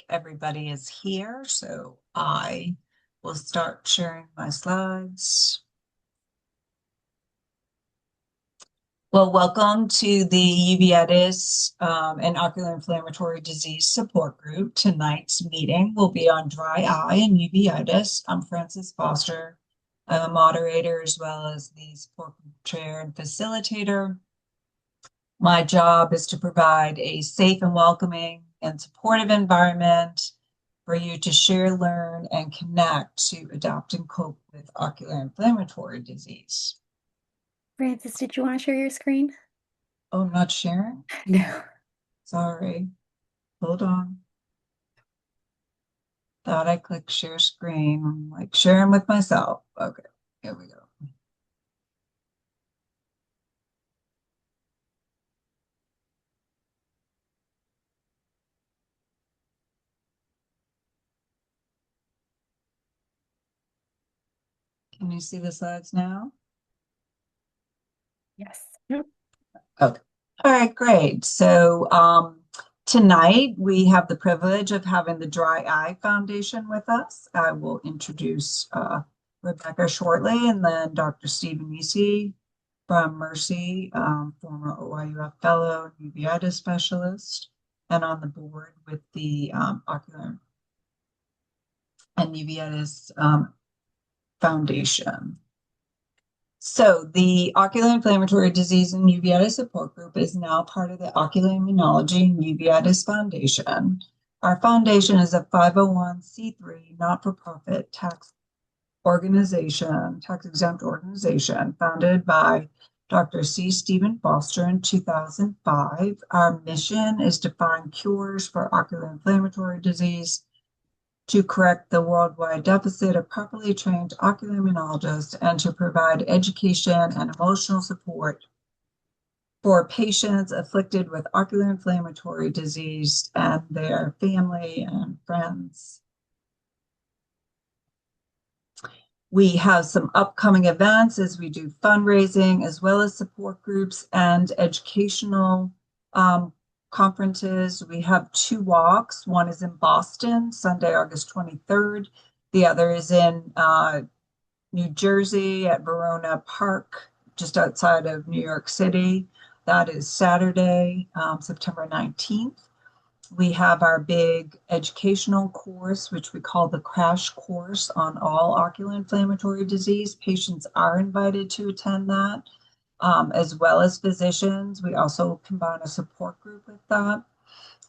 Everybody is here, so I will start sharing my slides. Well, welcome to the uveitis and ocular inflammatory disease support group. Tonight's meeting will be on dry eye and uveitis. I'm Frances Foster. I'm a moderator as well as the support group chair and facilitator. My job is to provide a safe and welcoming and supportive environment for you to share, learn, and connect to adapt and cope with ocular inflammatory disease. Frances, did you want to share your screen? Oh, I'm not sharing? No. Sorry. Hold on. Thought I clicked share screen. I'm like sharing with myself. Okay, here we go. Can you see the slides now? Yes. Okay. All right, great. So tonight we have the privilege of having the Dry Eye Foundation with us. I will introduce Rebecca shortly, and then Dr. Stephen Anesi from Mercy, former OIUF fellow, uveitis specialist, and on the board with the Ocular and Uveitis Foundation. So the Ocular Inflammatory Disease and Uveitis Support Group is now part of the Ocular Immunology and Uveitis Foundation. Our foundation is a 501c3 not-for-profit tax-exempt organization founded by Dr. C. Stephen Foster in 2005. Our mission is to find cures for ocular inflammatory disease, to correct the worldwide deficit of properly trained ocular immunologists, and to provide education and emotional support for patients afflicted with ocular inflammatory disease and their family and friends. We have some upcoming events as we do fundraising, as well as support groups and educational conferences. We have 2 walks. One is in Boston, Sunday, August 23rd. The other is in New Jersey at Verona Park, just outside of New York City. That is Saturday, September 19th. We have our big educational course, which we call the crash course on all ocular inflammatory disease. Patients are invited to attend that, as well as physicians. We also combine a support group with that.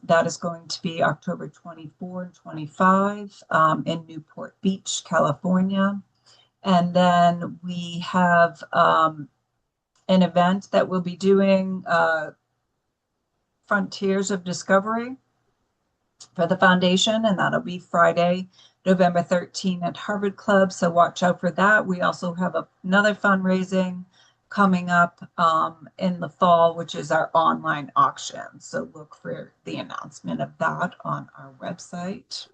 That is going to be October 24 and 25 in Newport Beach, California. And then we have an event that we'll be doing, Frontiers of Discovery, for the foundation, and that'll be Friday, November 13 at Harvard Club. So watch out for that. We also have another fundraising coming up in the fall, which is our online auction. So look for the announcement of that on our website.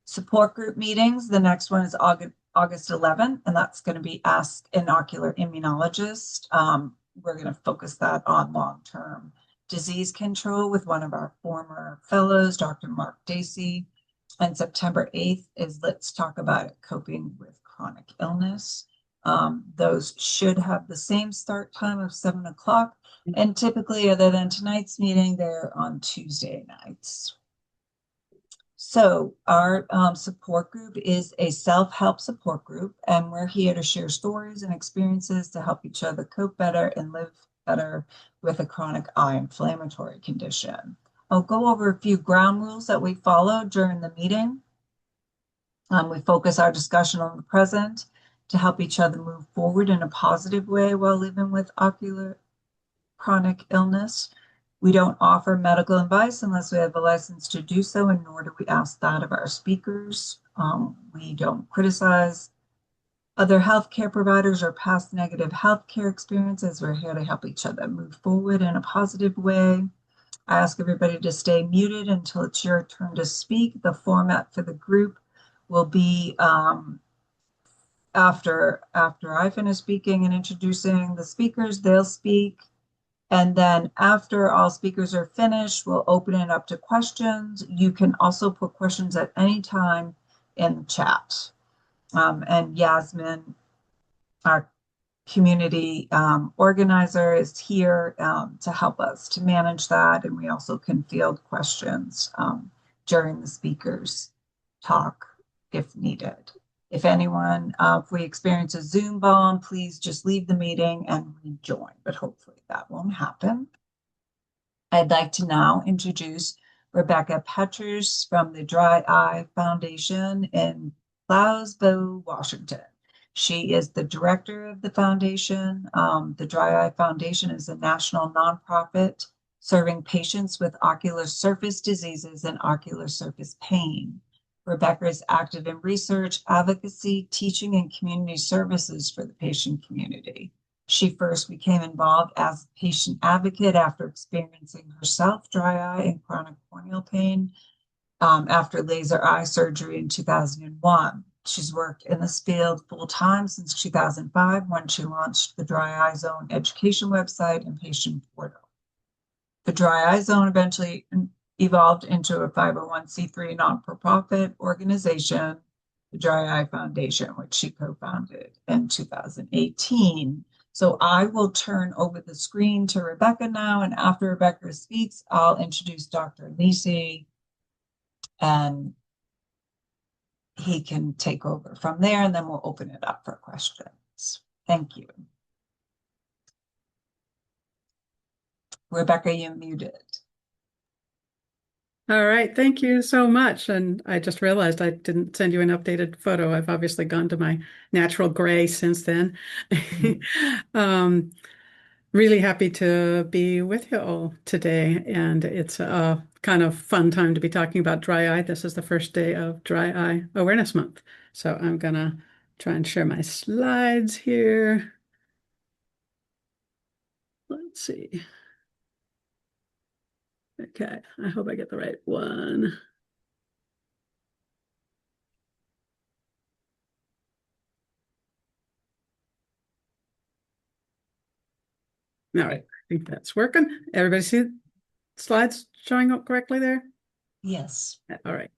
Support group meetings. The next one is August 11th, and that's going to be Ask an Ocular Immunologist. We're going to focus that on long-term disease control with one of our former fellows, Dr. Mark Dacey. And September 8th is Let's Talk About It, Coping with Chronic Illness. Those should have the same start time of 7 o'clock. And typically, other than tonight's meeting, they're on Tuesday nights. So our support group is a self-help support group, and we're here to share stories and experiences to help each other cope better and live better with a chronic eye inflammatory condition. I'll go over a few ground rules that we follow during the meeting. We focus our discussion on the present to help each other move forward in a positive way while living with ocular chronic illness. We don't offer medical advice unless we have a license to do so, and nor do we ask that of our speakers. We don't criticize other healthcare providers or past negative healthcare experiences. We're here to help each other move forward in a positive way. I ask everybody to stay muted until it's your turn to speak. The format for the group will be after I finish speaking and introducing the speakers, they'll speak. And then after all speakers are finished, we'll open it up to questions. You can also put questions at any time in the chat. And Yasmin, our community organizer, is here to help us to manage that. And we also can field questions during the speakers talk if needed. If anyone, if we experience a Zoom bomb, please just leave the meeting and rejoin, but hopefully that won't happen. I'd like to now introduce Rebecca Petris from the Dry Eye Foundation in Blasbo, Washington. She is the director of the foundation. The Dry Eye Foundation is a national nonprofit serving patients with ocular surface diseases and ocular surface pain. Rebecca is active in research, advocacy, teaching, and community services for the patient community. She first became involved as a patient advocate after experiencing herself dry eye and chronic corneal pain after laser eye surgery in 2001. She's worked in this field full time since 2005 when she launched the Dry Eye Zone education website and patient portal. The Dry Eye Zone eventually evolved into a 501c3 non-for-profit organization, the Dry Eye Foundation, which she co-founded in 2018. So I will turn over the screen to Rebecca now, and after Rebecca speaks, I'll introduce Dr. Anesi, and he can take over from there, and then we'll open it up for questions. Thank you. Rebecca, you're muted. All right, thank you so much. And I just realized I didn't send you an updated photo. I've obviously gone to my natural gray since then. Really happy to be with you all today. And it's a kind of fun time to be talking about dry eye. This is the first day of Dry Eye Awareness Month. So I'm gonna try and share my slides here. Let's see. Okay, I hope I get the right one. All right, I think that's working. Everybody see the slides showing up correctly there? Yes. All right.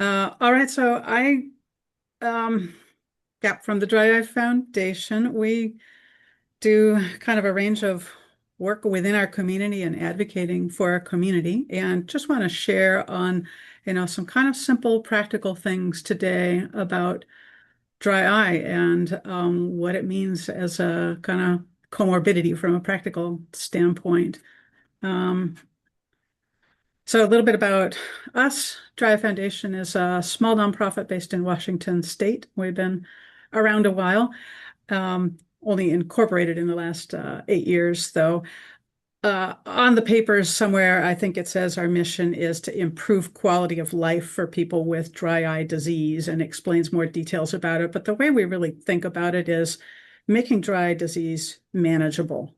All right, so I from the Dry Eye Foundation, we do kind of a range of work within our community and advocating for our community, and just want to share on, some kind of simple practical things today about dry eye and what it means as a kind of comorbidity from a practical standpoint. So a little bit about us. Dry Eye Foundation is a small nonprofit based in Washington State. We've been around a while, only incorporated in the last 8 years, though. On the papers somewhere, I think it says our mission is to improve quality of life for people with dry eye disease, and explains more details about it. But the way we really think about it is making dry eye disease manageable.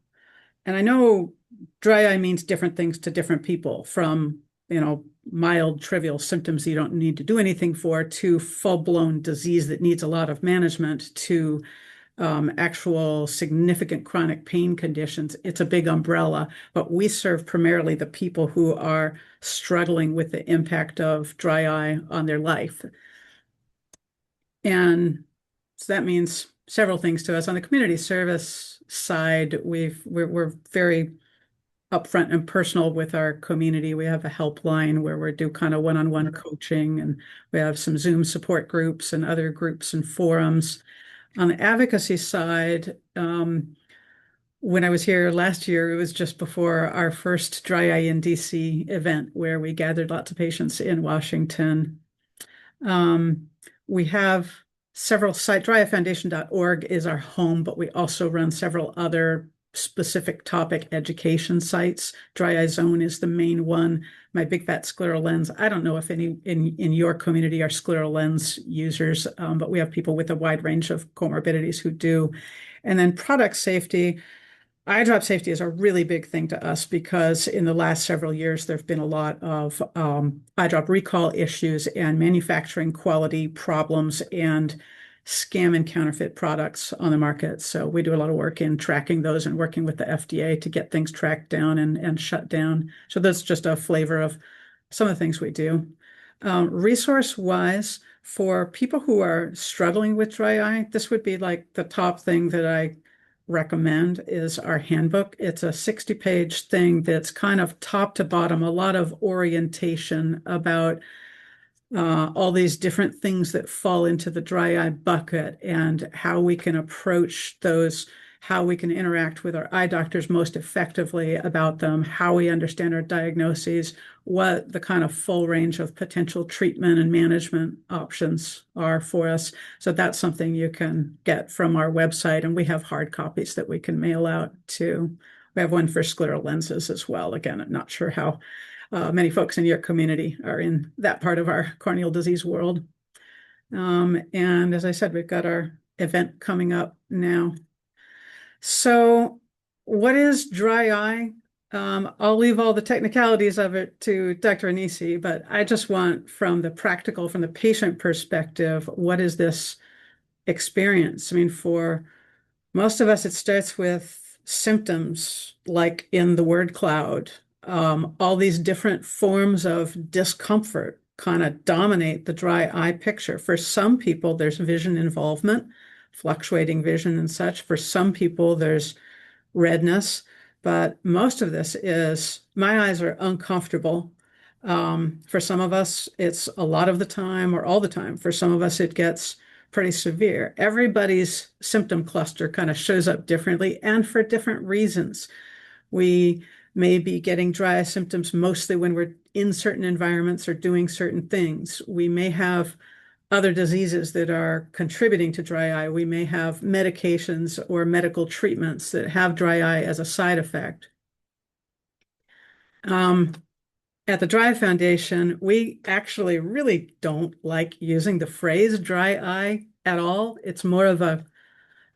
And I know dry eye means different things to different people, from, mild, trivial symptoms you don't need to do anything for, to full-blown disease that needs a lot of management, to actual significant chronic pain conditions. It's a big umbrella, but we serve primarily the people who are struggling with the impact of dry eye on their life. And so that means several things to us. On the community service side, we're very upfront and personal with our community. We have a helpline where we do kind of one-on-one coaching, and we have some Zoom support groups and other groups and forums. On the advocacy side, when I was here last year, it was just before our first Dry Eye in DC event, where we gathered lots of patients in Washington. We have several sites. dryeyefoundation.org is our home, but we also run several other specific topic education sites. Dry Eye Zone is the main one. My Big Fat Scleral Lens. I don't know if any in your community are scleral lens users, but we have people with a wide range of comorbidities who do. And then product safety. Eye drop safety is a really big thing to us, because in the last several years, there have been a lot of eye drop recall issues and manufacturing quality problems, and scam and counterfeit products on the market. So we do a lot of work in tracking those and working with the FDA to get things tracked down and shut down. So that's just a flavor of some of the things we do. Resource-wise, for people who are struggling with dry eye, this would be like the top thing that I recommend is our handbook. It's a 60-page thing that's kind of top to bottom, a lot of orientation about all these different things that fall into the dry eye bucket and how we can approach those, how we can interact with our eye doctors most effectively about them, how we understand our diagnoses, what the kind of full range of potential treatment and management options are for us. So that's something you can get from our website, and we have hard copies that we can mail out too. We have one for scleral lenses as well. Again, I'm not sure how many folks in your community are in that part of our corneal disease world. And as I said, we've got our event coming up now. So what is dry eye? I'll leave all the technicalities of it to Dr. Anesi, but I just want from the practical, from the patient perspective, what is this experience? I mean, for most of us, it starts with symptoms like in the word cloud. All these different forms of discomfort kind of dominate the dry eye picture. For some people, there's vision involvement, fluctuating vision and such. For some people, there's redness, but most of this is my eyes are uncomfortable. For some of us, it's a lot of the time or all the time. For some of us, it gets pretty severe. Everybody's symptom cluster kind of shows up differently and for different reasons. We may be getting dry eye symptoms mostly when we're in certain environments or doing certain things. We may have other diseases that are contributing to dry eye. We may have medications or medical treatments that have dry eye as a side effect. At the Dry Eye Foundation, we actually really don't like using the phrase dry eye at all. It's more of a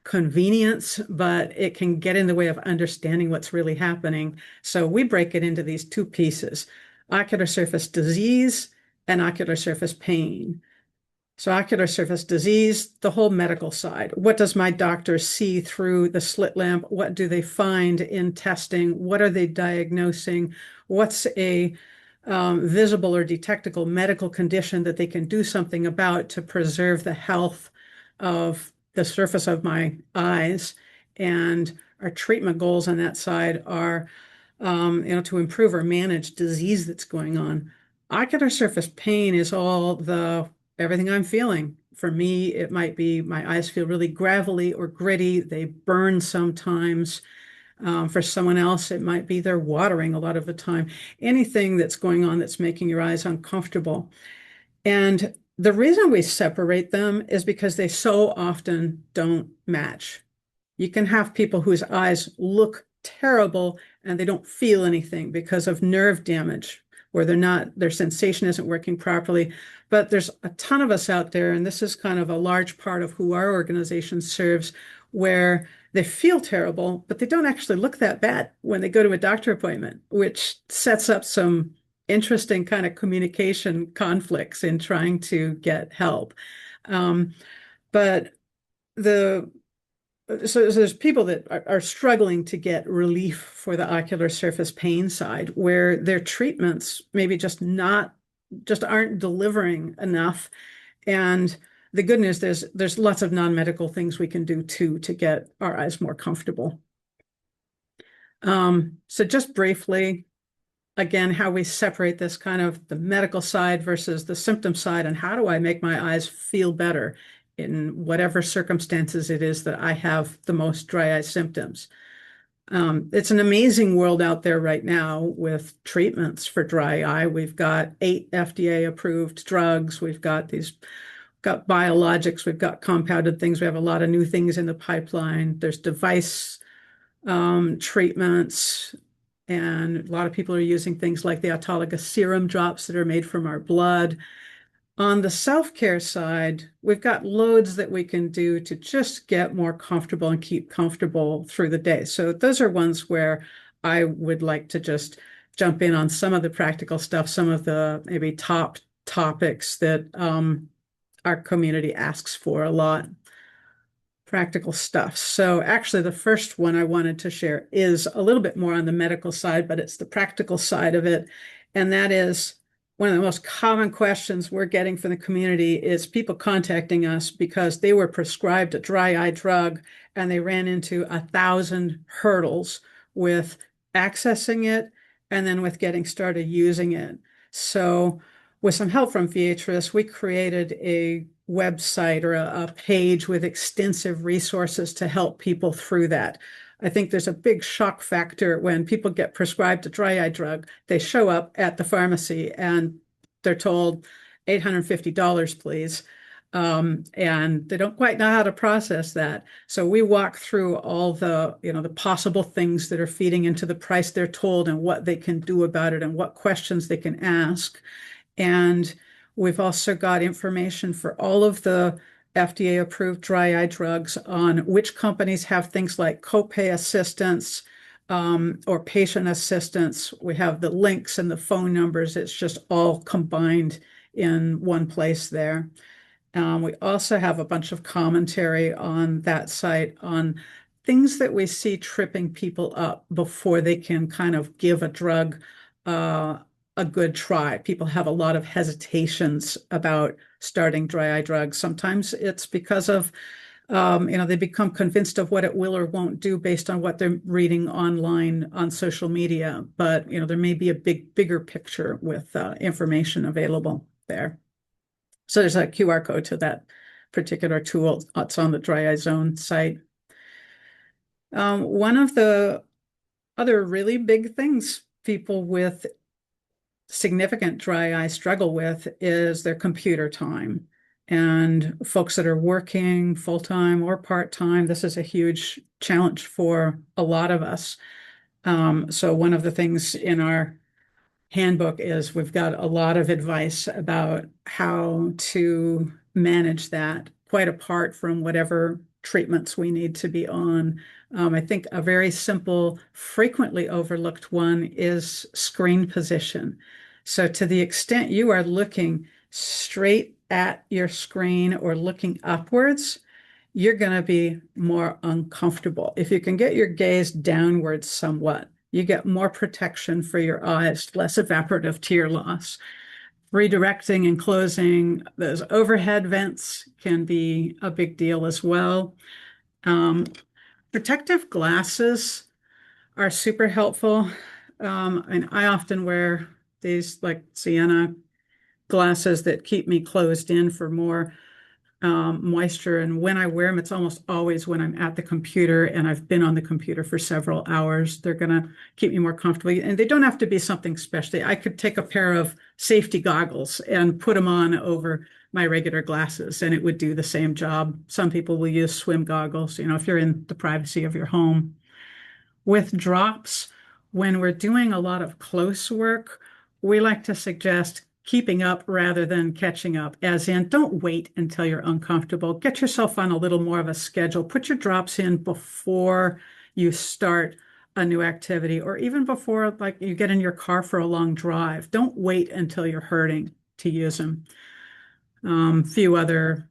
convenience, but it can get in the way of understanding what's really happening. So we break it into these two pieces, ocular surface disease and ocular surface pain. So ocular surface disease, the whole medical side. What does my doctor see through the slit lamp? What do they find in testing? What are they diagnosing? What's a visible or detectable medical condition that they can do something about to preserve the health of the surface of my eyes? And our treatment goals on that side are, to improve or manage disease that's going on. Ocular surface pain is all the everything I'm feeling. For me, it might be my eyes feel really gravelly or gritty. They burn sometimes. For someone else, it might be they're watering a lot of the time. Anything that's going on that's making your eyes uncomfortable. And the reason we separate them is because they so often don't match. You can have people whose eyes look terrible and they don't feel anything because of nerve damage, where their sensation isn't working properly. But there's a ton of us out there, and this is kind of a large part of who our organization serves, where they feel terrible, but they don't actually look that bad when they go to a doctor appointment, which sets up some interesting kind of communication conflicts in trying to get help. But so there's people that are struggling to get relief for the ocular surface pain side, where their treatments maybe just aren't delivering enough. And the good news, there's lots of non-medical things we can do too to get our eyes more comfortable. So just briefly, again, how we separate this kind of the medical side versus the symptom side, and how do I make my eyes feel better in whatever circumstances it is that I have the most dry eye symptoms. It's an amazing world out there right now with treatments for dry eye. We've got 8 FDA-approved drugs. We've got biologics. We've got compounded things. We have a lot of new things in the pipeline. There's device treatments, and a lot of people are using things like the autologous serum drops that are made from our blood. On the self-care side, we've got loads that we can do to just get more comfortable and keep comfortable through the day. So those are ones where I would like to just jump in on some of the practical stuff, some of the maybe top topics that our community asks for a lot. practical stuff. So actually, the first one I wanted to share is a little bit more on the medical side, but it's the practical side of it. And that is one of the most common questions we're getting from the community is people contacting us because they were prescribed a dry eye drug and they ran into 1,000 hurdles with accessing it and then with getting started using it. So with some help from Beatrice, we created a website or a page with extensive resources to help people through that. I think there's a big shock factor when people get prescribed a dry eye drug. They show up at the pharmacy and they're told $850, please. And they don't quite know how to process that. So we walk through all the possible things that are feeding into the price they're told and what they can do about it and what questions they can ask. And we've also got information for all of the FDA-approved dry eye drugs on which companies have things like copay assistance or patient assistance. We have the links and the phone numbers. It's just all combined in one place there. We also have a bunch of commentary on that site on things that we see tripping people up before they can kind of give a drug a good try. People have a lot of hesitations about starting dry eye drugs. Sometimes it's because of, they become convinced of what it will or won't do based on what they're reading online on social media. But, there may be a bigger picture with information available there. So there's a QR code to that particular tool. It's on the Dry Eye Zone site. One of the other really big things people with significant dry eye struggle with is their computer time. And folks that are working full-time or part-time, this is a huge challenge for a lot of us. So one of the things in our handbook is we've got a lot of advice about how to manage that, quite apart from whatever treatments we need to be on. I think a very simple, frequently overlooked one is screen position. So to the extent you are looking straight at your screen or looking upwards, you're going to be more uncomfortable. If you can get your gaze downwards somewhat, you get more protection for your eyes, less evaporative tear loss. Redirecting and closing those overhead vents can be a big deal as well. Protective glasses are super helpful. And I often wear these like sienna glasses that keep me closed in for more moisture. And when I wear them, it's almost always when I'm at the computer and I've been on the computer for several hours. They're going to keep me more comfortable. And they don't have to be something special. I could take a pair of safety goggles and put them on over my regular glasses and it would do the same job. Some people will use swim goggles, if you're in the privacy of your home. With drops, when we're doing a lot of close work, we like to suggest keeping up rather than catching up, as in don't wait until you're uncomfortable. Get yourself on a little more of a schedule. Put your drops in before you start a new activity or even before like you get in your car for a long drive. Don't wait until you're hurting to use them. Few other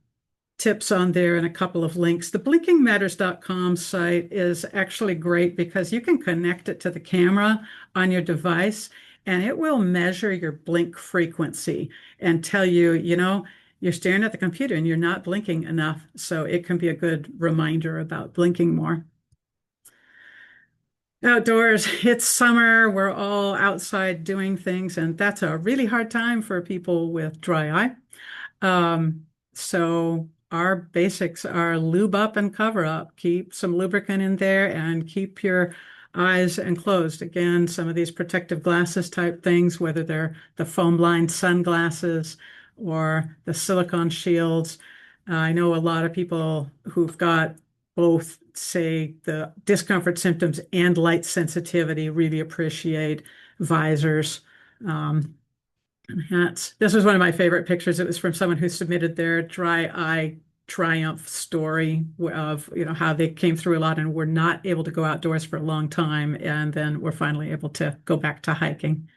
tips on there and a couple of links. The blinkingmatters.com site is actually great because you can connect it to the camera on your device and it will measure your blink frequency and tell you, you're staring at the computer and you're not blinking enough. So it can be a good reminder about blinking more. Outdoors, it's summer, we're all outside doing things, and that's a really hard time for people with dry eye. So our basics are lube up and cover up. Keep some lubricant in there and keep your eyes enclosed. Again, some of these protective glasses type things, whether they're the foam-lined sunglasses or the silicone shields. I know a lot of people who've got both, say, the discomfort symptoms and light sensitivity really appreciate visors. Hats. This was one of my favorite pictures. It was from someone who submitted their dry eye triumph story of, how they came through a lot and were not able to go outdoors for a long time. And then were finally able to go back to hiking.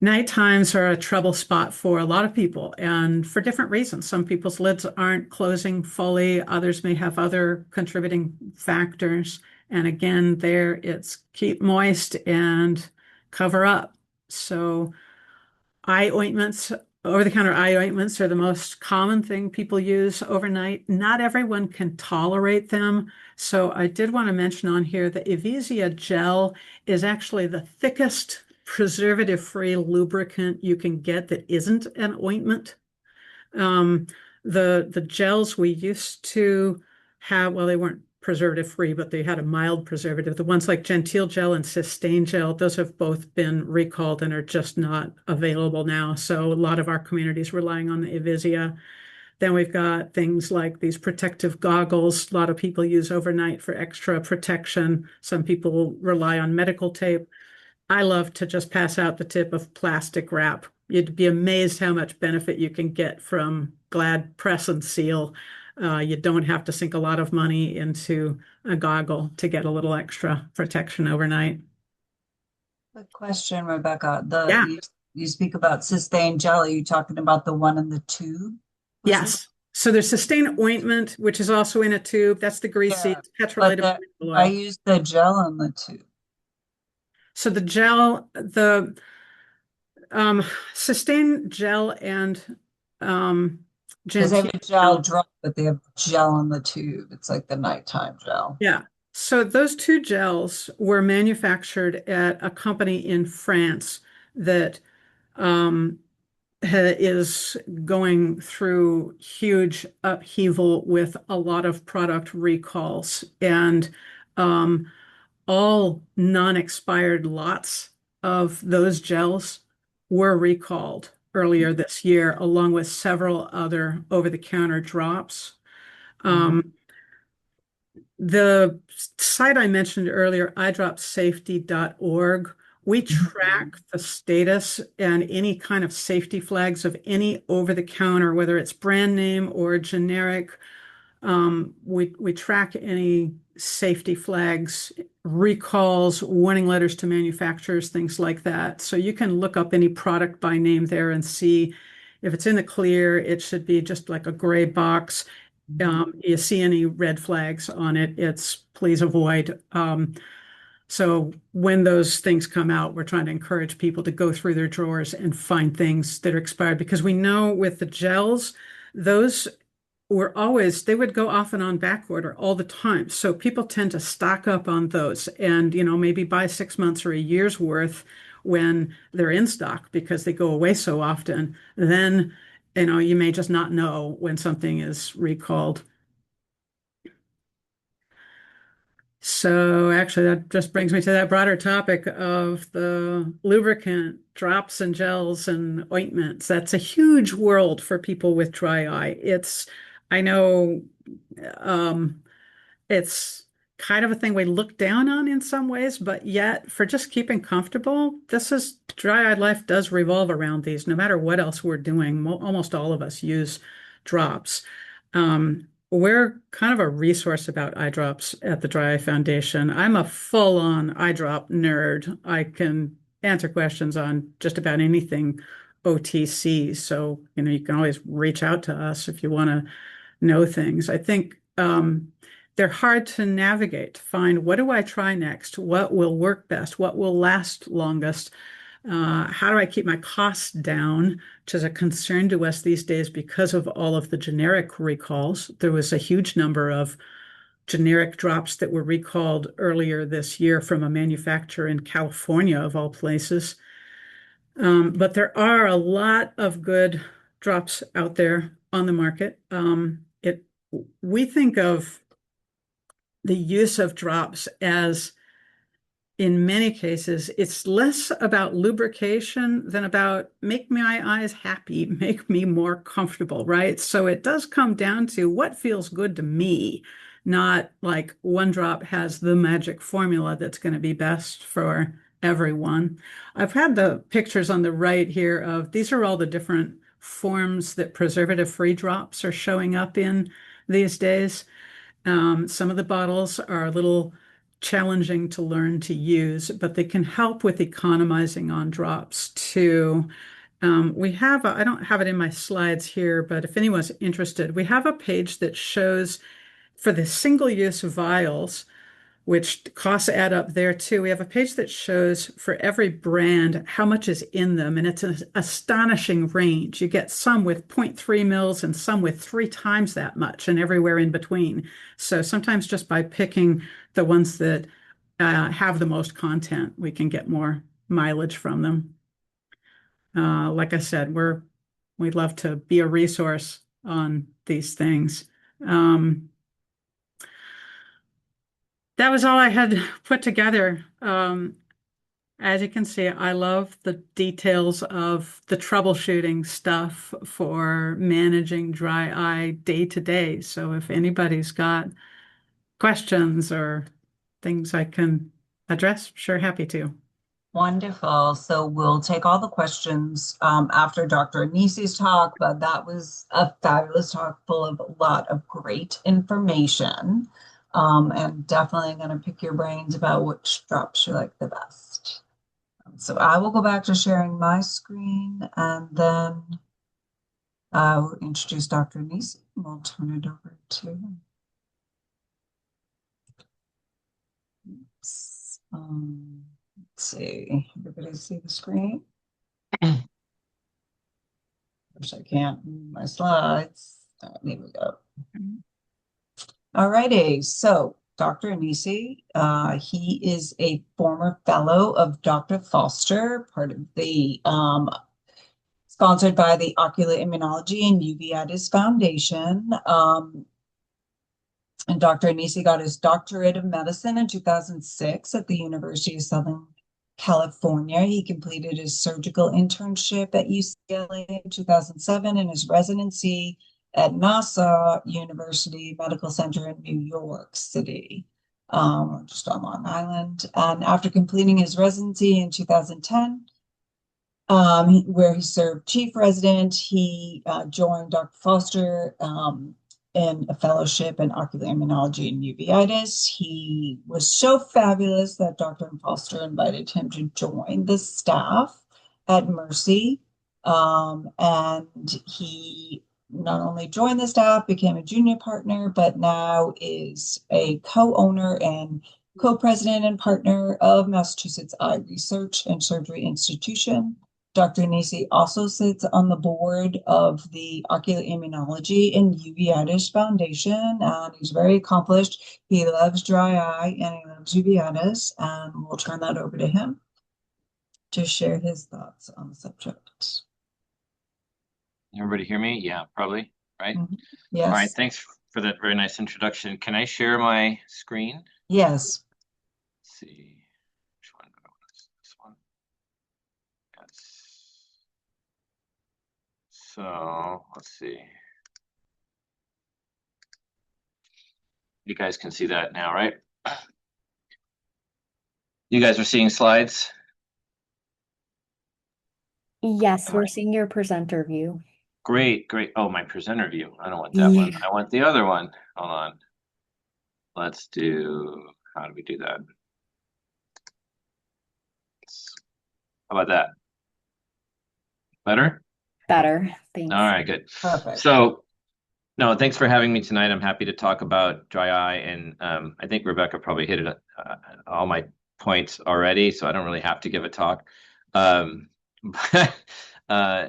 Night times are a trouble spot for a lot of people and for different reasons. Some people's lids aren't closing fully, others may have other contributing factors. And again, there it's keep moist and cover up. So eye ointments, over-the-counter eye ointments are the most common thing people use overnight. Not everyone can tolerate them. So I did want to mention on here that Evisia gel is actually the thickest preservative-free lubricant you can get that isn't an ointment. Um, the gels we used to have, well, they weren't preservative free, but they had a mild preservative. The ones like Gentile gel and Systane gel, those have both been recalled and are just not available now. So a lot of our community is relying on the Evisia. Then we've got things like these protective goggles. A lot of people use overnight for extra protection. Some people rely on medical tape. I love to just pass out the tip of plastic wrap. You'd be amazed how much benefit you can get from Glad press and seal. You don't have to sink a lot of money into a goggle to get a little extra protection overnight. Good question, Rebecca. Yeah, You speak about Systane gel. Are you talking about the one in the tube? Was it? yes. So there's Systane ointment, which is also in a tube. That's the greasy, Yeah, but petrolatum I oil. use the gel in the tube So the gel, the um, Systane gel and because they have Gentile a gel gel. drop, but they have gel in the tube. It's like the nighttime gel. Yeah. So those two gels were manufactured at a company in France that um, is going through huge upheaval with a lot of product recalls. And um, all non-expired lots of those gels were recalled earlier this year, along with several other over-the-counter drops. Mhm. Um, the site I mentioned earlier, eyedropsafety.org, we track the status and any kind of safety flags of any over-the-counter, whether it's brand name or generic. We track any safety flags, recalls, warning letters to manufacturers, things like that. So you can look up any product by name there and see if it's in the clear, it should be just like a gray box. You see any red flags on it, it's please avoid. So when those things come out, we're trying to encourage people to go through their drawers and find things that are expired because we know with the gels, those they would go off and on back order all the time. So people tend to stock up on those and, maybe buy 6 months or a year's worth when they're in stock because they go away so often. Then, you may just not know when something is recalled. So actually, that just brings me to that broader topic of the lubricant drops and gels and ointments. That's a huge world for people with dry eye. I know, um, it's kind of a thing we look down on in some ways, but yet for just keeping comfortable, dry eye life does revolve around these. No matter what else we're doing, almost all of us use drops. We're kind of a resource about eye drops at the Dry Eye Foundation. I'm a full-on eye drop nerd. I can answer questions on just about anything OTC. So, you can always reach out to us if you want to know things. I think they're hard to navigate, to find what do I try next? What will work best? What will last longest? How do I keep my costs down, which is a concern to us these days because of all of the generic recalls. There was a huge number of generic drops that were recalled earlier this year from a manufacturer in California, of all places. But there are a lot of good drops out there on the market. We think of the use of drops as in many cases, it's less about lubrication than about make my eyes happy, make me more comfortable, right? So it does come down to what feels good to me, not like one drop has the magic formula that's going to be best for everyone. I've had the pictures on the right here of these are all the different forms that preservative-free drops are showing up in these days. Some of the bottles are a little challenging to learn to use, but they can help with economizing on drops too. We have, I don't have it in my slides here, but if anyone's interested, we have a page that shows for the single-use vials, which costs add up there too. We have a page that shows for every brand how much is in them, and it's an astonishing range. You get some with 0.3 mils and some with 3 times that much, and everywhere in between. So sometimes just by picking the ones that have the most content, we can get more mileage from them. Like I said, we'd love to be a resource on these things. That was all I had put together. As you can see, I love the details of the troubleshooting stuff for managing dry eye day to day. So if anybody's got questions or things I can address, sure, happy to. Wonderful. So we'll take all the questions after Dr. Anesi's talk, but that was a fabulous talk full of a lot of great information. And definitely going to pick your brains about which drops you like the best. So I will go back to sharing my screen and then we'll introduce Dr. Anesi. We'll turn it over to him. Oops. Let's see. Everybody see the screen? Of course, I can't move my slides. There we go. All righty. So Dr. Anesi, he is a former fellow of Dr. Foster, part of the sponsored by the Ocular Immunology and Uveitis Foundation. And Dr. Anesi got his doctorate of medicine in 2006 at the University of Southern California. He completed his surgical internship at UCLA in 2007 and his residency at Nassau University Medical Center in New York City, just on Long Island. And after completing his residency in 2010, where he served chief resident, he joined Dr. Foster in a fellowship in ocular immunology and uveitis. He was so fabulous that Dr. Foster invited him to join the staff at Mercy. And he not only joined the staff, became a junior partner, but now is a co-owner and co-president and partner of Massachusetts Eye Research and Surgery Institution. Dr. Anesi also sits on the board of the Ocular Immunology and Uveitis Foundation, and he's very accomplished. He loves dry eye and he loves uveitis, and we'll turn that over to him to share his thoughts on the subject. Everybody hear me? Yeah, probably, right? Yes. All right, thanks for that very nice introduction. Can I share my screen? Yes. Let's see. Which one? This one. Yes. So let's see. You guys can see that now, right? You guys are seeing slides? Yes, we're seeing your presenter view. Great, great. Oh, my presenter view. I don't want that one. I want the other one. Hold on. Let's do, how do we do that? How about that? Better? Better. Thanks. All right, good. Perfect. So, no, thanks for having me tonight. I'm happy to talk about dry eye, and I think Rebecca probably hit it all my points already, so I don't really have to give a talk. But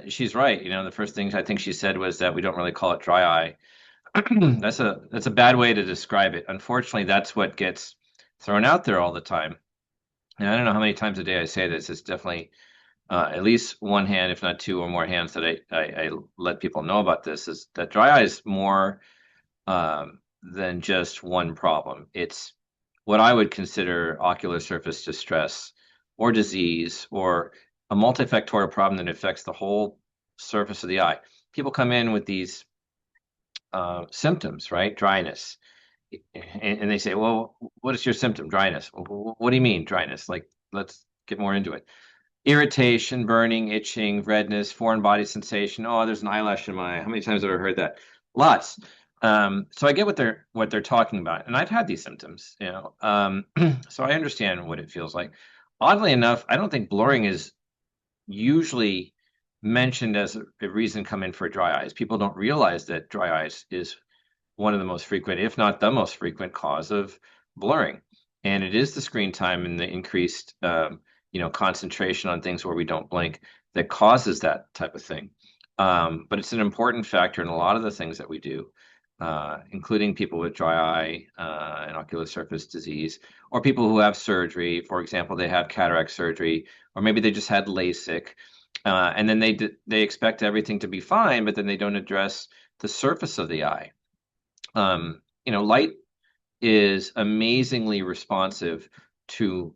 she's right. You know, the first thing I think she said was that we don't really call it dry eye. That's a bad way to describe it. Unfortunately, that's what gets thrown out there all the time. And I don't know how many times a day I say this. It's definitely at least one hand, if not two or more hands, that I let people know about this, is that dry eye is more than just one problem. It's what I would consider ocular surface distress or disease or a multifactorial problem that affects the whole surface of the eye. People come in with these symptoms, right? Dryness. And they say, well, what is your symptom? Dryness. What do you mean dryness? Like, let's get more into it. Irritation, burning, itching, redness, foreign body sensation. Oh, there's an eyelash in my eye. How many times have I heard that? Lots. So I get what they're talking about, and I've had these symptoms, so I understand what it feels like. Oddly enough, I don't think blurring is usually mentioned as a reason to come in for dry eyes. People don't realize that dry eyes is one of the most frequent, if not the most frequent cause of blurring. And it is the screen time and the increased, concentration on things where we don't blink that causes that type of thing. But it's an important factor in a lot of the things that we do, including people with dry eye and ocular surface disease, or people who have surgery. For example, they have cataract surgery, or maybe they just had LASIK, and then they expect everything to be fine, but then they don't address the surface of the eye. Light is amazingly responsive to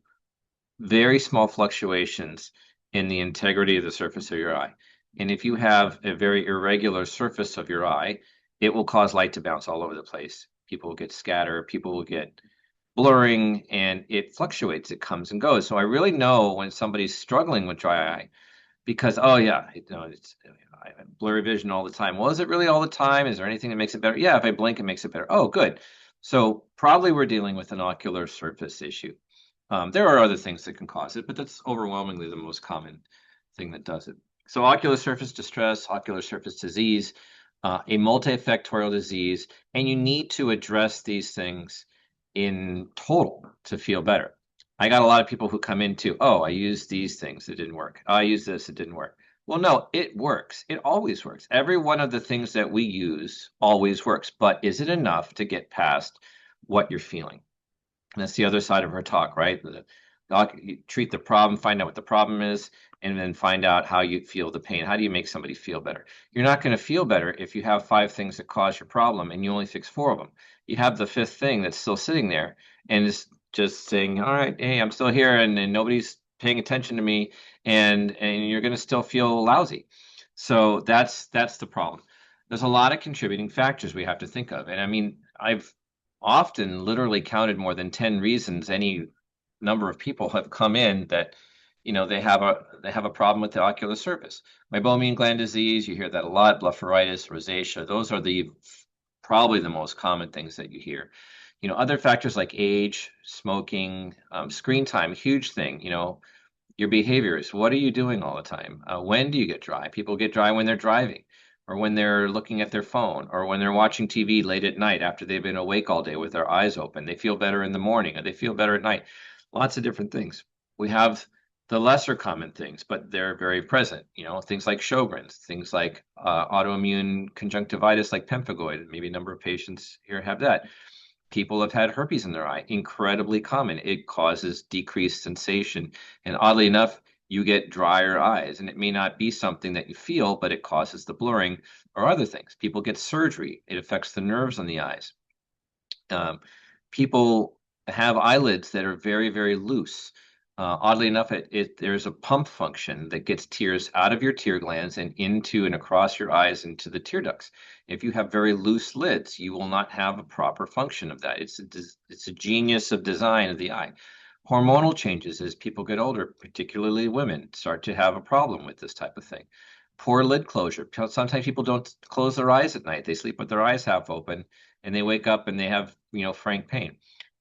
very small fluctuations in the integrity of the surface of your eye. And if you have a very irregular surface of your eye, it will cause light to bounce all over the place. People will get scattered, people will get blurring, and it fluctuates, it comes and goes. So I really know when somebody's struggling with dry eye because, oh yeah, I have blurry vision all the time. Well, is it really all the time? Is there anything that makes it better? Yeah, if I blink, it makes it better. Oh, good. So probably we're dealing with an ocular surface issue. There are other things that can cause it, but that's overwhelmingly the most common thing that does it. So ocular surface distress, ocular surface disease, a multifactorial disease, and you need to address these things in total to feel better. I got a lot of people who come into, oh, I used these things, it didn't work. I used this, it didn't work. Well, no, it works. It always works. Every one of the things that we use always works, but is it enough to get past what you're feeling? And that's the other side of our talk, right? You treat the problem, find out what the problem is, and then find out how you feel the pain. How do you make somebody feel better? You're not going to feel better if you have 5 things that cause your problem and you only fix 4 of them. You have the 5th thing that's still sitting there and it's just saying, all right, hey, I'm still here and nobody's paying attention to me, and you're going to still feel lousy. So that's the problem. There's a lot of contributing factors we have to think of. And I mean, I've often literally counted more than 10 reasons any number of people have come in that they have a problem with the ocular surface. Meibomian gland disease, you hear that a lot, blepharitis, rosacea, those are probably the most common things that you hear. Other factors like age, smoking, screen time, huge thing. Your behaviors. What are you doing all the time? When do you get dry? People get dry when they're driving, or when they're looking at their phone, or when they're watching TV late at night after they've been awake all day with their eyes open. They feel better in the morning, or they feel better at night. Lots of different things. We have the lesser common things, but they're very present. Things like Sjogren's, things like autoimmune conjunctivitis like pemphigoid. Maybe a number of patients here have that. People have had herpes in their eye, incredibly common. It causes decreased sensation. And oddly enough, you get drier eyes. And it may not be something that you feel, but it causes the blurring or other things. People get surgery. It affects the nerves on the eyes. People have eyelids that are very, very loose. Oddly enough, there's a pump function that gets tears out of your tear glands and into and across your eyes into the tear ducts. If you have very loose lids, you will not have a proper function of that. It's a genius of design of the eye. Hormonal changes as people get older, particularly women, start to have a problem with this type of thing. Poor lid closure. Sometimes people don't close their eyes at night. They sleep with their eyes half open and they wake up and they have, frank pain.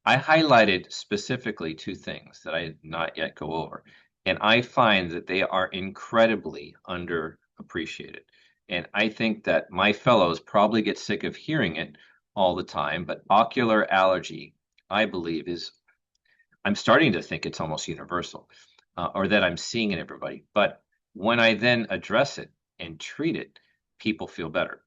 I highlighted specifically 2 things that I did not yet go over, and I find that they are incredibly underappreciated. And I think that my fellows probably get sick of hearing it all the time, but ocular allergy, I believe, I'm starting to think it's almost universal, or that I'm seeing in everybody. But when I then address it and treat it, people feel better.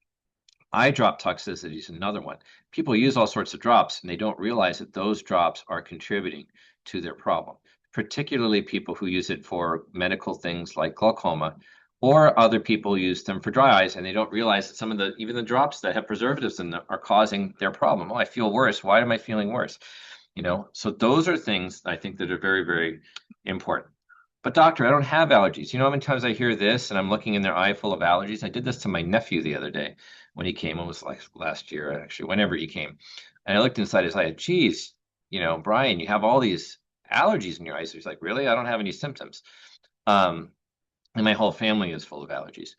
Eye drop toxicity is another one. People use all sorts of drops and they don't realize that those drops are contributing to their problem, particularly people who use it for medical things like glaucoma, or other people use them for dry eyes and they don't realize that even the drops that have preservatives in them are causing their problem. Oh, I feel worse. Why am I feeling worse? So those are things I think that are very, very important. But doctor, I don't have allergies. How many times I hear this and I'm looking in their eye full of allergies? I did this to my nephew the other day when he came. It was like last year, actually, whenever he came. And I looked inside his eye. Geez, Brian, you have all these allergies in your eyes. He's like, really? I don't have any symptoms. And my whole family is full of allergies.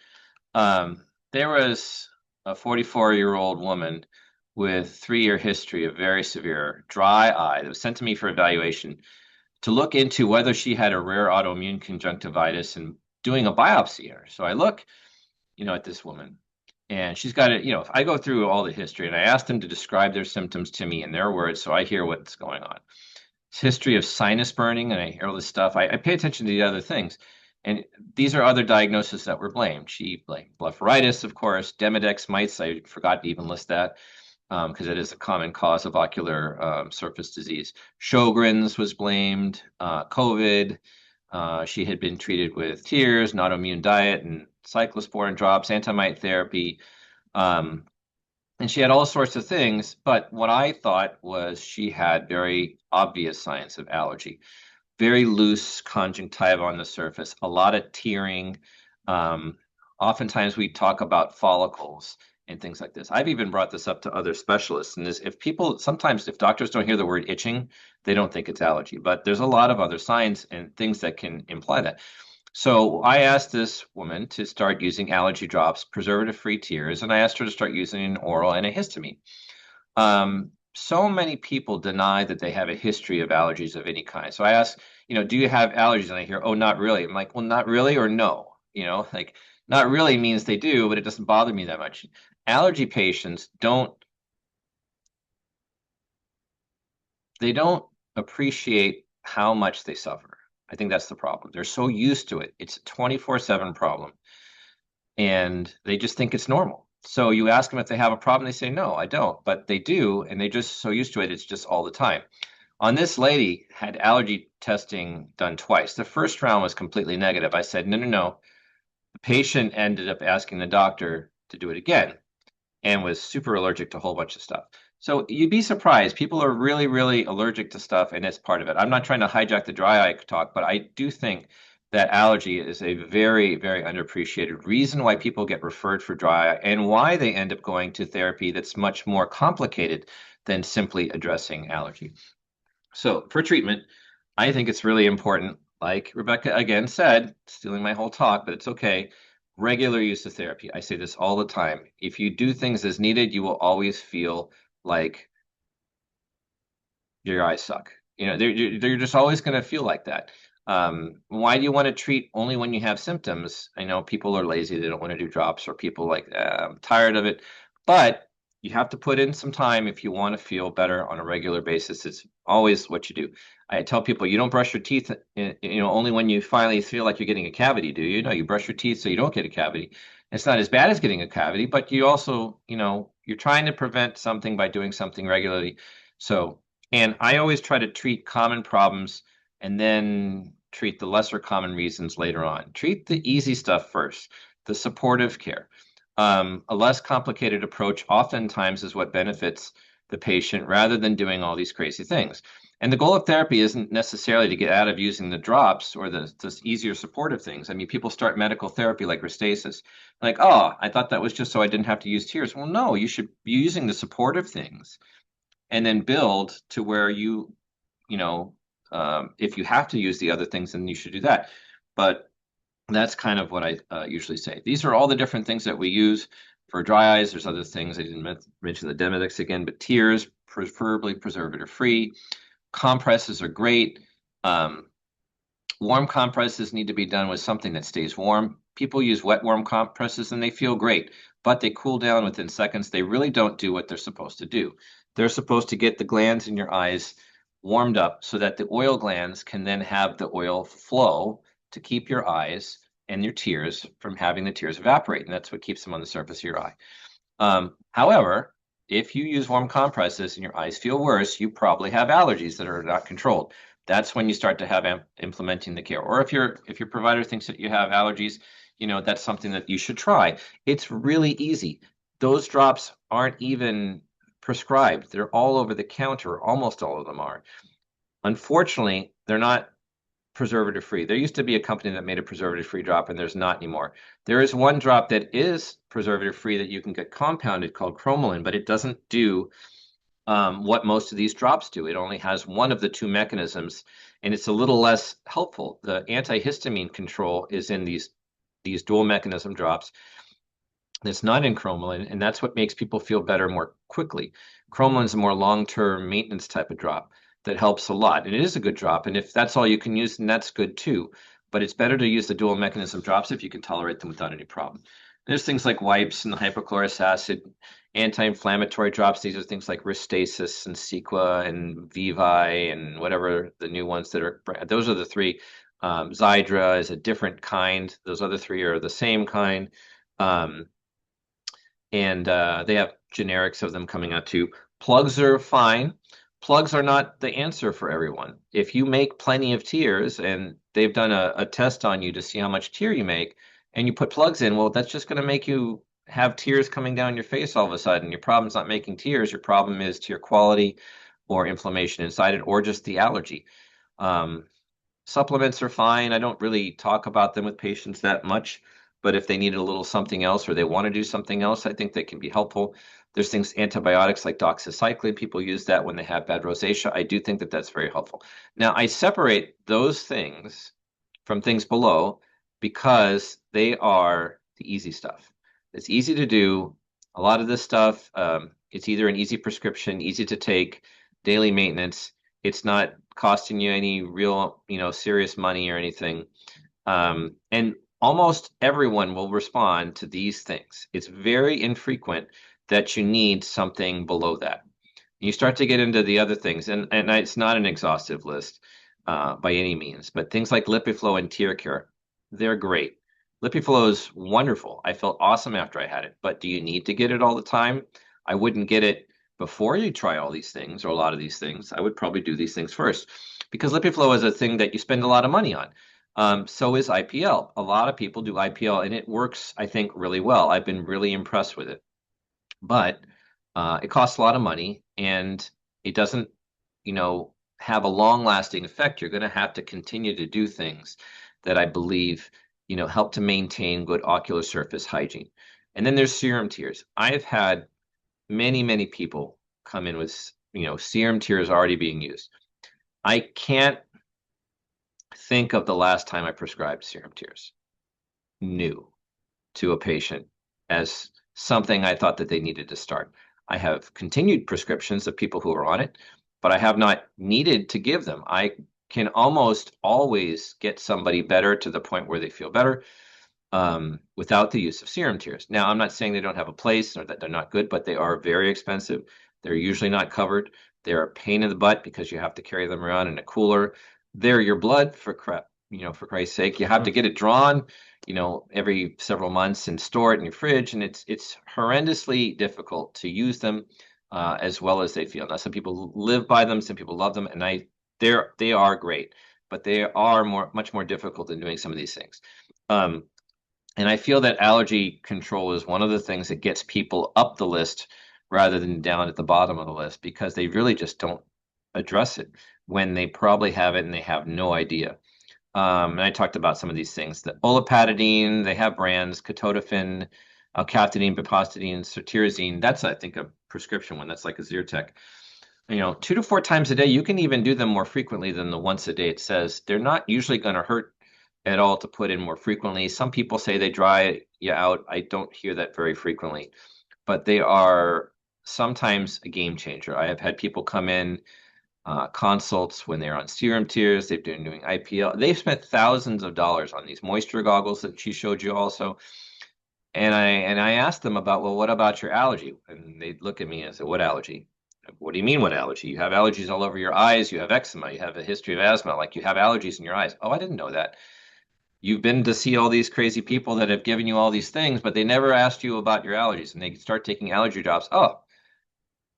There was a 44-year-old woman with 3-year history of very severe dry eye that was sent to me for evaluation to look into whether she had a rare autoimmune conjunctivitis and doing a biopsy on her. So I look, at this woman, and she's got it. I go through all the history, and I asked them to describe their symptoms to me in their words, so I hear what's going on. It's history of sinus burning, and I hear all this stuff. I pay attention to the other things, and these are other diagnoses that were blamed. She blamed blepharitis, of course, Demodex mites. I forgot to even list that because it is a common cause of ocular surface disease. Sjogren's was blamed, COVID. She had been treated with tears, an autoimmune diet, and cyclosporin drops, anti-mite therapy. And she had all sorts of things. But what I thought was she had very obvious signs of allergy, very loose conjunctiva on the surface, a lot of tearing. Oftentimes we talk about follicles and things like this. I've even brought this up to other specialists. And sometimes if doctors don't hear the word itching, they don't think it's allergy. But there's a lot of other signs and things that can imply that. So I asked this woman to start using allergy drops, preservative-free tears, and I asked her to start using an oral antihistamine. So many people deny that they have a history of allergies of any kind. So I asked, do you have allergies? And I hear, oh, not really. I'm like, well, not really or no? Like not really means they do, but it doesn't bother me that much. Allergy patients don't appreciate how much they suffer. I think that's the problem. They're so used to it. It's a 24/7 problem. And they just think it's normal. So you ask them if they have a problem, they say, no, I don't. But they do, and they're just so used to it, it's just all the time. On this lady, had allergy testing done twice. The first round was completely negative. I said, no. The patient ended up asking the doctor to do it again and was super allergic to a whole bunch of stuff. So you'd be surprised. People are really, really allergic to stuff, and it's part of it. I'm not trying to hijack the dry eye talk, but I do think that allergy is a very, very underappreciated reason why people get referred for dry eye and why they end up going to therapy that's much more complicated than simply addressing allergy. So for treatment, I think it's really important, like Rebecca again said, stealing my whole talk, but it's okay. Regular use of therapy. I say this all the time. If you do things as needed, you will always feel like your eyes suck. They're just always going to feel like that. Why do you want to treat only when you have symptoms? I know people are lazy. They don't want to do drops, or people like, I'm tired of it. But you have to put in some time if you want to feel better on a regular basis. It's always what you do. I tell people you don't brush your teeth, only when you finally feel like you're getting a cavity, do you? No, you brush your teeth so you don't get a cavity. It's not as bad as getting a cavity, but you also, you're trying to prevent something by doing something regularly. So, and I always try to treat common problems and then treat the lesser common reasons later on. Treat the easy stuff first, the supportive care. A less complicated approach oftentimes is what benefits the patient rather than doing all these crazy things. And the goal of therapy isn't necessarily to get out of using the drops or the easier supportive things. I mean, people start medical therapy like Restasis. Like, oh, I thought that was just so I didn't have to use tears. Well, no, you should be using the supportive things and then build to where if you have to use the other things, then you should do that. But that's kind of what I usually say. These are all the different things that we use for dry eyes. There's other things. I didn't mention the Demodex again, but tears, preferably preservative-free. Compresses are great. Warm compresses need to be done with something that stays warm. People use wet warm compresses and they feel great, but they cool down within seconds. They really don't do what they're supposed to do. They're supposed to get the glands in your eyes warmed up so that the oil glands can then have the oil flow to keep your eyes and your tears from having the tears evaporate. And that's what keeps them on the surface of your eye. However, if you use warm compresses and your eyes feel worse, you probably have allergies that are not controlled. That's when you start to have implementing the care. Or if your provider thinks that you have allergies, that's something that you should try. It's really easy. Those drops aren't even prescribed. They're all over the counter. Almost all of them are. Unfortunately, they're not preservative-free. There used to be a company that made a preservative-free drop, and there's not anymore. There is one drop that is preservative-free that you can get compounded called cromolyn, but it doesn't do what most of these drops do. It only has one of the two mechanisms, and it's a little less helpful. The antihistamine control is in these dual mechanism drops. that's not in cromolyn, and that's what makes people feel better more quickly. Cromolyn is a more long-term maintenance type of drop that helps a lot, and it is a good drop. And if that's all you can use, then that's good too. But it's better to use the dual mechanism drops if you can tolerate them without any problem. There's things like wipes and hypochlorous acid, anti-inflammatory drops. These are things like Restasis and Cequa and Vivi and whatever the new ones that are. Those are the three. Xiidra is a different kind. Those other three are the same kind. And they have generics of them coming out too. Plugs are fine. Plugs are not the answer for everyone. If you make plenty of tears and they've done a test on you to see how much tear you make, and you put plugs in, well, that's just going to make you have tears coming down your face all of a sudden. Your problem's not making tears. Your problem is tear quality or inflammation inside it or just the allergy. Supplements are fine. I don't really talk about them with patients that much. But if they need a little something else or they want to do something else, I think they can be helpful. There's things, antibiotics like doxycycline. People use that when they have bad rosacea. I do think that that's very helpful. Now, I separate those things from things below because they are the easy stuff. It's easy to do. A lot of this stuff, it's either an easy prescription, easy to take, daily maintenance. It's not costing you any real, serious money or anything. And almost everyone will respond to these things. It's very infrequent that you need something below that. You start to get into the other things, and it's not an exhaustive list by any means, but things like LipiFlow and Tear Care, they're great. LipiFlow is wonderful. I felt awesome after I had it, but do you need to get it all the time? I wouldn't get it before you try all these things or a lot of these things. I would probably do these things first because LipiFlow is a thing that you spend a lot of money on. So is IPL. A lot of people do IPL, and it works, I think, really well. I've been really impressed with it. But it costs a lot of money, and it doesn't, have a long-lasting effect. You're going to have to continue to do things that I believe, help to maintain good ocular surface hygiene. And then there's serum tears. I've had many, many people come in with, serum tears already being used. I can't think of the last time I prescribed serum tears new to a patient as something I thought that they needed to start. I have continued prescriptions of people who are on it, but I have not needed to give them. I can almost always get somebody better to the point where they feel better without the use of serum tears. Now, I'm not saying they don't have a place or that they're not good, but they are very expensive. They're usually not covered. They're a pain in the butt because you have to carry them around in a cooler. They're your blood for Christ's sake. You have to get it drawn, every several months and store it in your fridge. And it's horrendously difficult to use them as well as they feel. Now, some people live by them, some people love them, and they are great, but they are much more difficult than doing some of these things. And I feel that allergy control is one of the things that gets people up the list rather than down at the bottom of the list because they really just don't address it when they probably have it and they have no idea. And I talked about some of these things. The olopatadine, they have brands, Ketotifen, alkaptidine, bipostidine, cetirizine. That's, I think, a prescription one. That's like a Zyrtec. 2 to 4 times a day. You can even do them more frequently than the once a day it says. They're not usually going to hurt at all to put in more frequently. Some people say they dry you out. I don't hear that very frequently, but they are sometimes a game changer. I have had people come in consults when they're on serum tears. They've been doing IPL. They've spent thousands of dollars on these moisture goggles that she showed you also. And I asked them about, well, what about your allergy? And they look at me and say, what allergy? What do you mean, what allergy? You have allergies all over your eyes. You have eczema. You have a history of asthma. Like you have allergies in your eyes. Oh, I didn't know that. You've been to see all these crazy people that have given you all these things, but they never asked you about your allergies. And they start taking allergy drops. Oh,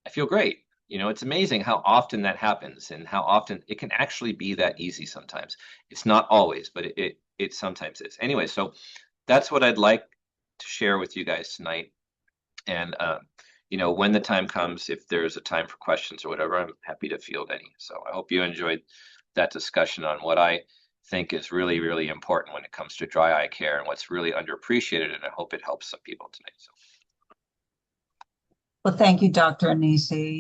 I feel great. It's amazing how often that happens and how often it can actually be that easy sometimes. It's not always, but it sometimes is. Anyway, so that's what I'd like to share with you guys tonight. And, when the time comes, if there's a time for questions or whatever, I'm happy to field any. So I hope you enjoyed that discussion on what I think is really, really important when it comes to dry eye care and what's really underappreciated. And I hope it helps some people tonight. So. Well, thank you, Dr. Anesi.